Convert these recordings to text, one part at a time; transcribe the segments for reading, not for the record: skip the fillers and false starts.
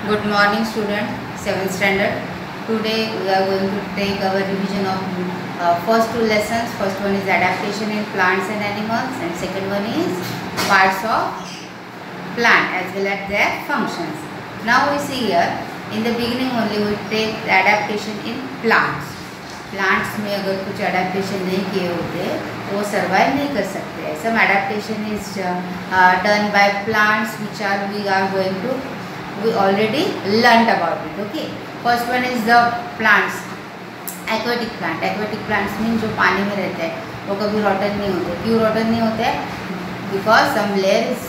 Good morning student, 7th standard. Today we are going to take our revision of first two lessons. First one is adaptation in plants and animals and second one is parts of plant as well as their functions. Now we see here in the beginning only we take the adaptation in plants. Plants में अगर कुछ adaptation नहीं किए होते वो survive नहीं कर सकते. Some adaptation is done by plants which we are going to we already learnt about it. Okay, first one is the plants. Aquatic plant. Aquatic plants mean जो पानी में रहते हैं वो कभी rotten नहीं होते. क्यों rotten नहीं होते? Because some layer is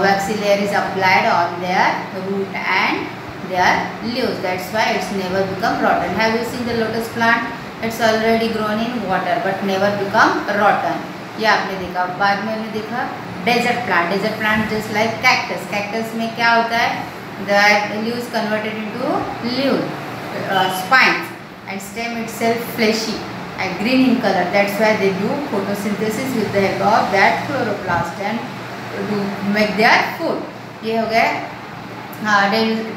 waxy layer is applied on their root and their leaves. That's why it's never become rotten. Have you seen the lotus plant? It's already grown in water but never become rotten. ये आपने देखा. बाद में हमने देखा desert plant. Desert plant just like cactus. Cactus में क्या होता है? The leaves converted into spines and stem itself fleshy and green in color. That's why they do photosynthesis with the help of that chloroplast and to make their food. ये हो गया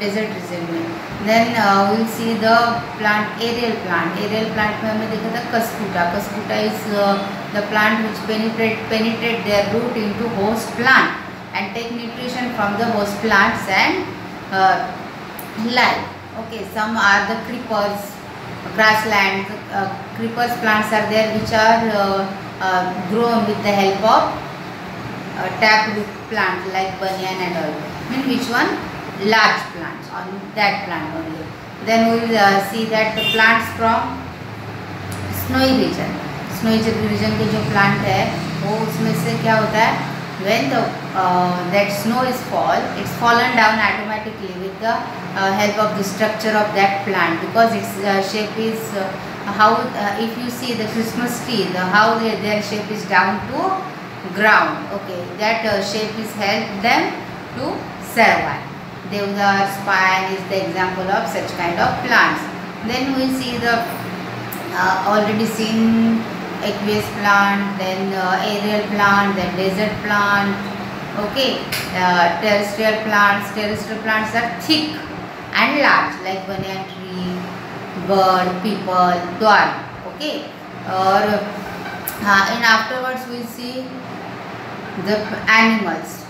desert region में. Then we'll see the plant aerial plant. Aerial plant में हमने देखा था Cuscuta. Cuscuta is the plant which penetrate their root into host plant and take nutrition from the host plants and life. Okay, some are the creepers, grassland. Creepers plants are there which are grown with the help of taproot plants like banyan and all. Mean which one? Large plants on that plant only. Then we will see that the plants from snowy region. Snowy region के जो plant है वो उसमें से क्या होता है? When the that snow is it's fallen down automatically with the help of the structure of that plant because its shape is how if you see the Christmas tree, how their shape is down to ground. Okay, that shape is help them to survive. Deodar spine is the example of such kind of plants. Then we see the already seen aqueous plant, then aerial plant, then desert plant. Okay, terrestrial plants. Terrestrial plants are thick and large like banyan tree, bird, people, dwarf. Okay, or and afterwards we see the animals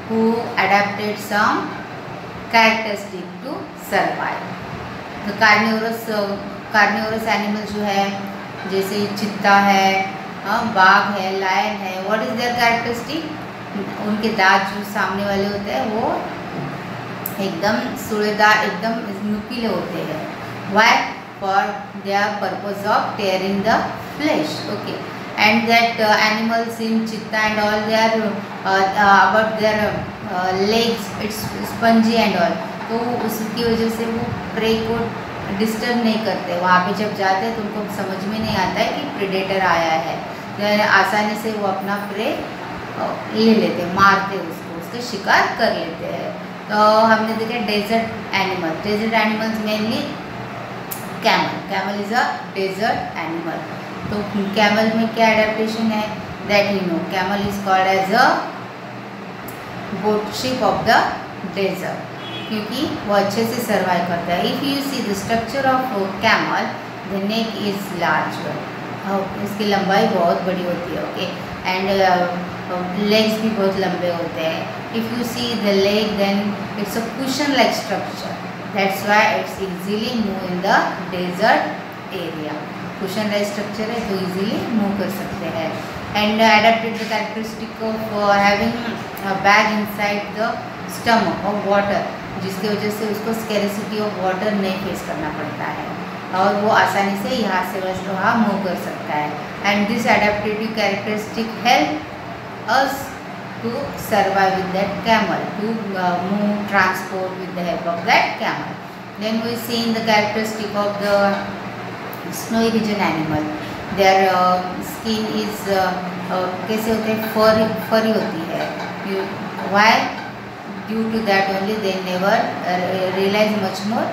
who adapted some characteristic to survive. The carnivorous animals जो है जैसे चित्ता है, बाघ है, lion है. What is there characteristic? उनके दांत जो सामने वाले होते हैं वो एकदम सुड़ेदार, एकदम नुकीले होते हैं. Why? For their purpose of tearing the flesh. Okay, and that animals in cheetah and all their about their legs it's spongy and all. तो उसकी वजह से वो प्रे को डिस्टर्ब नहीं करते. वहाँ पे जब जाते हैं तो उनको समझ में नहीं आता है कि प्रेडेटर आया है. आसानी से वो अपना प्रे ले लेते, मारते उसको, उसका शिकार कर लेते हैं. तो हमने देखा desert animal. Desert animals mainly camel. Camel is a desert animal. तो कैमल में क्या एडेप्टेशन है? That you know. Camel is called as a boat ship of the desert क्योंकि वो अच्छे से सर्वाइव करता है. If you see the structure of camel, the neck is large. इसकी लंबाई बहुत बड़ी होती है. ओके, एंड लेग्स भी बहुत लंबे होते हैं. If you see the leg then it's a cushion like structure. That's why it's easily move in the desert area. Cushion like structure है तो इजीली मूव कर सकते हैं. And adapted the characteristic of having bag inside the stomach of water, जिसकी वजह से उसको scarcity of water नहीं फेस करना पड़ता है और वो आसानी से यहाँ से वहाँ मूव कर सकता है. And this adaptative characteristic help us to survive with that camel, to move transport with the help of that camel. Then we see in the characteristic of the snowy region animal. Their skin is कैसे होते हैं? Furry होती है. Why? Due to that only they never realize much more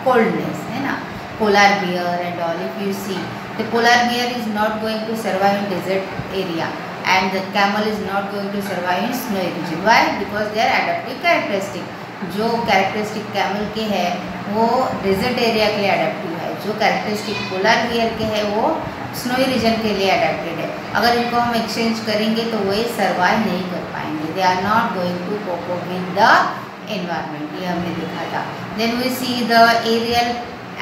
coldness, है ना. Polar bear and all. If you see, the polar bear is not going to survive in desert area and the camel is not going to survive in snowy region. Why? Because they are adaptive characteristic. जो characteristic camel के है वो desert area के लिए adaptive है, जो characteristic polar bear के है वो स्नोई रीजन के लिए अडेप्टेड है। अगर इनको हम एक्सचेंज करेंगे तो वो सर्वाइव नहीं कर पाएंगे, they are not going to cope up with the environment, ये हमने देखा था। Then we see the aerial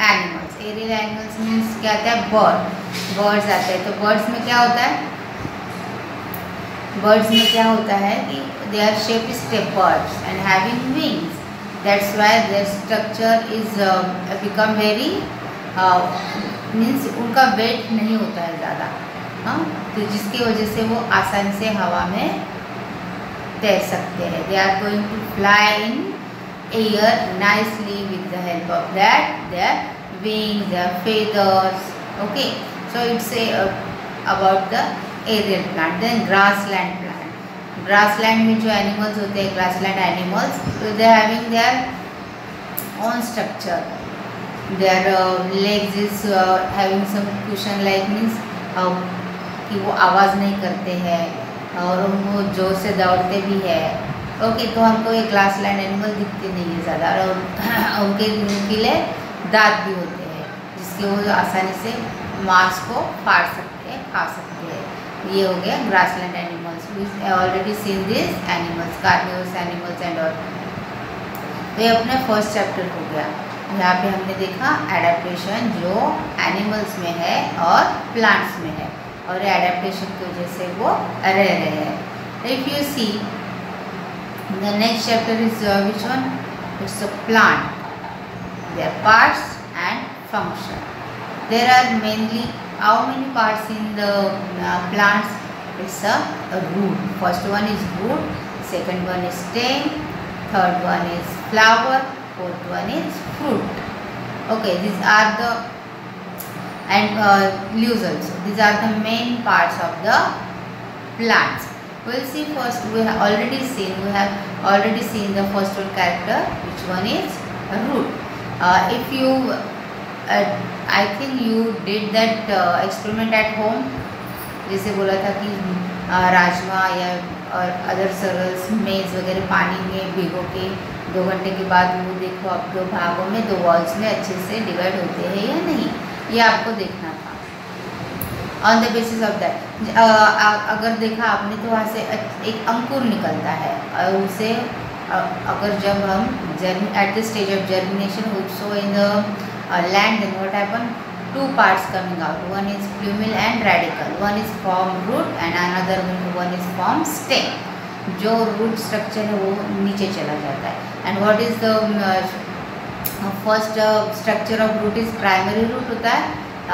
animals. Aerial animals means क्या आता है, बर्ड्स आते हैं। तो बर्ड्स में क्या होता है, बर्ड्स में क्या होता है कि they are shape step birds and having wings, that's why their structure is become very means उनका वेट नहीं होता है ज़्यादा, हाँ, तो जिसकी वजह से वो आसानी से हवा में तैर सकते हैं। They are going to fly in air nicely with the help of that their wings, their feathers. Okay, so it's about the aerial plant. Then grassland plant. Grassland में जो एनिमल्स होते हैं, grassland animals, they are having their own structure, their legs is having some cushion like means कि वो आवाज़ नहीं करते हैं और वो जोर से दौड़ते भी है। ओके, तो हमको ये ग्रासलैंड एनिमल दिखते नहीं है ज़्यादा, और उनके नुकीले दांत भी होते हैं जिसके वो आसानी से मांस को फाड़ सकते हैं, खा सकते हैं। ये हो गया grassland animals. We already seen this animals, carnivorous animals and all. तो ये अपना फर्स्ट चैप्टर हो गया। यहाँ पे हमने देखा एडेप्टेशन जो एनिमल्स में है और प्लांट्स में है, और एडेप्टेशन की वजह से वो रह रहे हैं। If you see the next chapter is which one, it's a plant, their parts and function. There are mainly how many parts in the plants, it's a root. First one is root, second one is stem, third one is flower, fourth one is fruit. Okay, these are the and leaves also. These are the main parts of the plants. We'll see first. We have already seen the first one character, which one is a root. If you I think you did that experiment at home. जैसे बोला था कि राजमा या और other cereals मेज वगैरह पानी में भिगो के 2 घंटे के बाद वो देखो आप 2 भागों में 2 वॉल्स में अच्छे से डिवाइड होते हैं या नहीं, ये आपको देखना था। On the basis of that अगर देखा आपने तो वहाँ से एक अंकुर निकलता है, और उसे अगर जब हम at the stage of germination also in the land, then what happen, 2 parts coming out, one is plumule and radicle, one is form root and another one is form stem। जो रूट स्ट्रक्चर है वो नीचे चला जाता है। And what is the first structure of root is primary root होता है,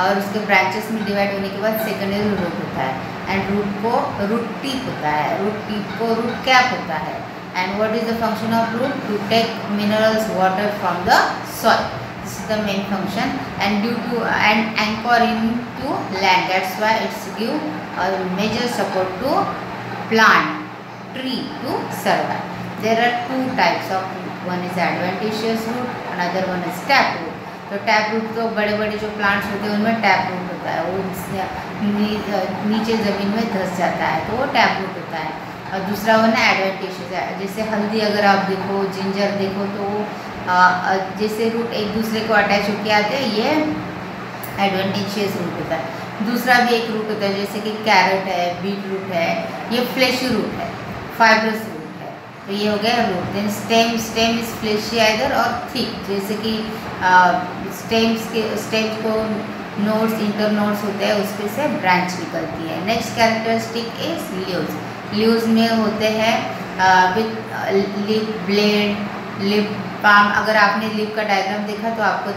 और उसके ब्रांचेस में डिवाइड होने के बाद सेकेंडरी रूट होता है, एंड रूट को रूट टिप होता है, रूट टिप को रूट कैप होता है। And what is the function of root, to take minerals water from the soil, this is the main function, and due to and anchor into land, that's why it's give a major support to plant tree to survive. There are 2 types of root, one is adventitious root, another one is tap root। तो tap root तो बड़े बड़े जो plants होते हैं उनमें tap root होता है, वो नीचे ज़मीन में धंस जाता है तो वो टैप रूट होता है। और दूसरा वन है एडवेंटिशियस है, जैसे हल्दी अगर आप देखो, जिंजर देखो, तो जैसे रूट एक दूसरे को अटैच होकर आते हैं, ये एडवेंटिशियस रूट होता है। दूसरा भी एक रूट होता है जैसे कि कैरेट है, बीट रूट है, ये फ्लैशी रूट है, फाइब्रस रूट है, तो ये हो गया root. Then stem is fleshy either or thick, जैसे कि स्टेम्स को नोड्स, इंटर नोड्स होते हैं, उसपे से ब्रांच निकलती है। Next characteristic is leaves. Leaves में होते हैं with lip blade, lip palm. अगर आपने लिप का डायग्राम देखा तो आपको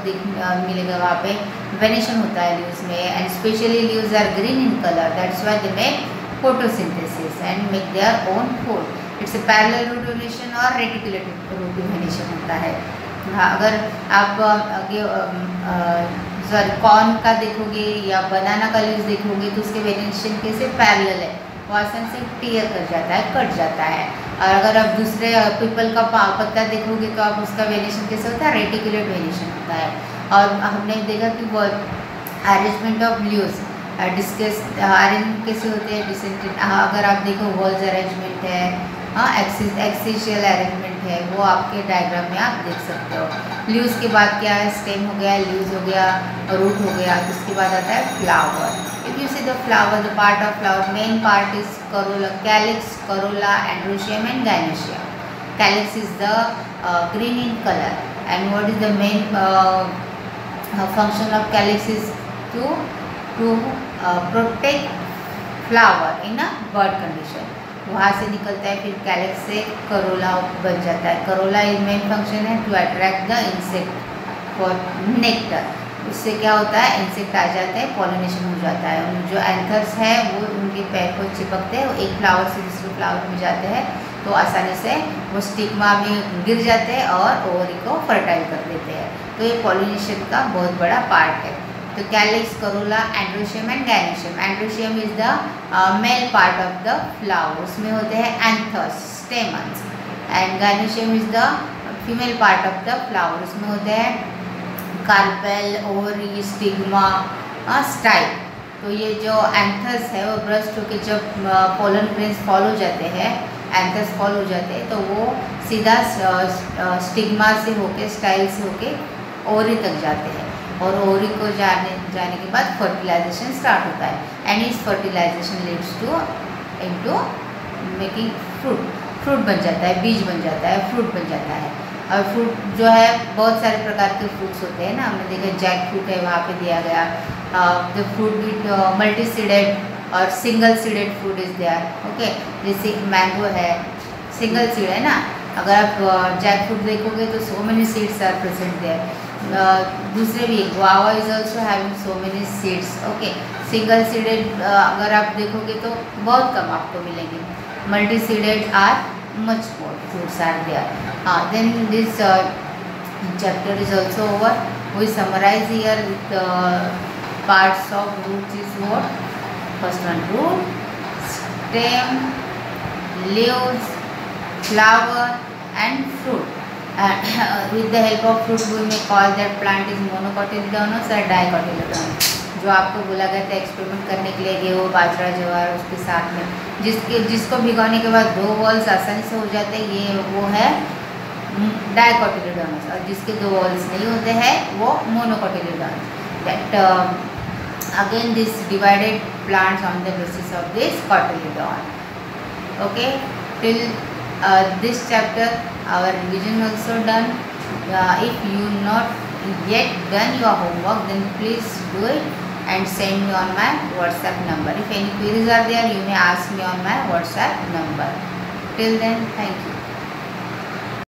मिलेगा वहाँ पे वेनेशन होता है लीव्स में, and specially leaves are green in colour, that's why they make photosynthesis and make their own food. It's a parallel root venation or reticulated root venation होता है। हाँ, अगर आप कॉर्न का देखोगे या बनाना का लीव्स देखोगे तो उसके वेनेशन कैसे पैरेलल है, वो आसान से टीयर कर जाता है, कट जाता है। और अगर आप दूसरे पीपल का पत्ता देखोगे तो आप उसका वेनेशन कैसे होता है, रेटिकुलेट वेनेशन होता है। और हमने देखा कि वो arrangement of leaves discuss arrange कैसे होते हैं, डिसेंटेड। अगर आप देखो वॉल्स अरेंजमेंट है, एक्सिशियल अरेंजमेंट रूट है वो आपके डायग्राम में आप देख सकते हो। लीव्स के बाद क्या है, स्टेम हो गया, लीव्स हो गया, रूट हो गया, तो उसके बाद आता है flower. If you see the flower, the part of flower, main part is Corolla, calyx, Corolla, androecium and gynoecium. Calyx is the green in color, and what is the main function of calyx is to protect flower in a bud condition। वहाँ से निकलता है, फिर calyx से Corolla बन जाता है। Corolla is main function है to attract the insect for nectar. उससे क्या होता है, इंसेक्ट आ जाता है, पॉलिनेशन हो जाता है। जो एंथर्स है वो उनके पैर को चिपकते हैं, एक फ्लावर से दूसरे फ्लावर में जाते हैं, तो आसानी से वो स्टिग्मा में गिर जाते हैं और ओवरी को फर्टाइल कर देते हैं। तो ये पॉलिनेशन का बहुत बड़ा पार्ट है। तो calyx, Corolla, androecium and gynoecium. Androecium is the male part of the flower, उसमें होते हैं anthers, stamens, and gynoecium is the female part of the flower, उसमें होते हैं कार्पेल, ओवरी, स्टिग्मा, स्टाइल। तो ये जो एंथर्स है वो ब्रस्ट होकर जब पोलन ग्रेन्स फॉल हो जाते हैं, एंथर्स फॉल हो जाते हैं, तो वो सीधा स्टिग्मा से होके, स्टाइल से होके ओवरी तक जाते हैं, और ओवरी को जाने के बाद फर्टिलाइजेशन स्टार्ट होता है। एंड इस fertilisation leads to into making fruit. Fruit बन जाता है, बीज बन जाता है, फ्रूट बन जाता है। और फ्रूट जो है बहुत सारे प्रकार के फ्रूट्स होते हैं ना, हमने देखा जैक फ्रूट है वहाँ पे दिया गया, the fruit with multi seeded और single seeded fruit is there. Okay, जैसे मैंगो है, सिंगल सीड है ना, अगर आप जैक फ्रूट देखोगे तो so many seeds are present there. दूसरे भी guava is also having so many seeds. Okay, single seeded अगर आप देखोगे तो बहुत कम आपको मिलेंगे, multi seeded are much more fruits are there। Then this chapter is also over। We summarize here with the parts of roots is what? First one, root, stem, leaves, flower and fruit। With the help of fruit we may call that plant is monocotyledonous or dicotyledonous। जो आपको बोला गया था experiment करने के लिए गेहूँ, बाजरा, ज्वार, उसके साथ में जिसको भिगोने के बाद 2 वॉल्स आसानी से हो जाते हैं, ये वो है डाइकोटिलेडोनस, और जिसके 2 वॉल्स नहीं होते हैं वो monocotyledonous. That again this divided plants on the basis of this cotyledon. Okay, till this chapter our revision also done। If you not yet done your homework, then please do it and send me on my WhatsApp number। If any queries are there, you may ask me on my WhatsApp number। Till then, thank you।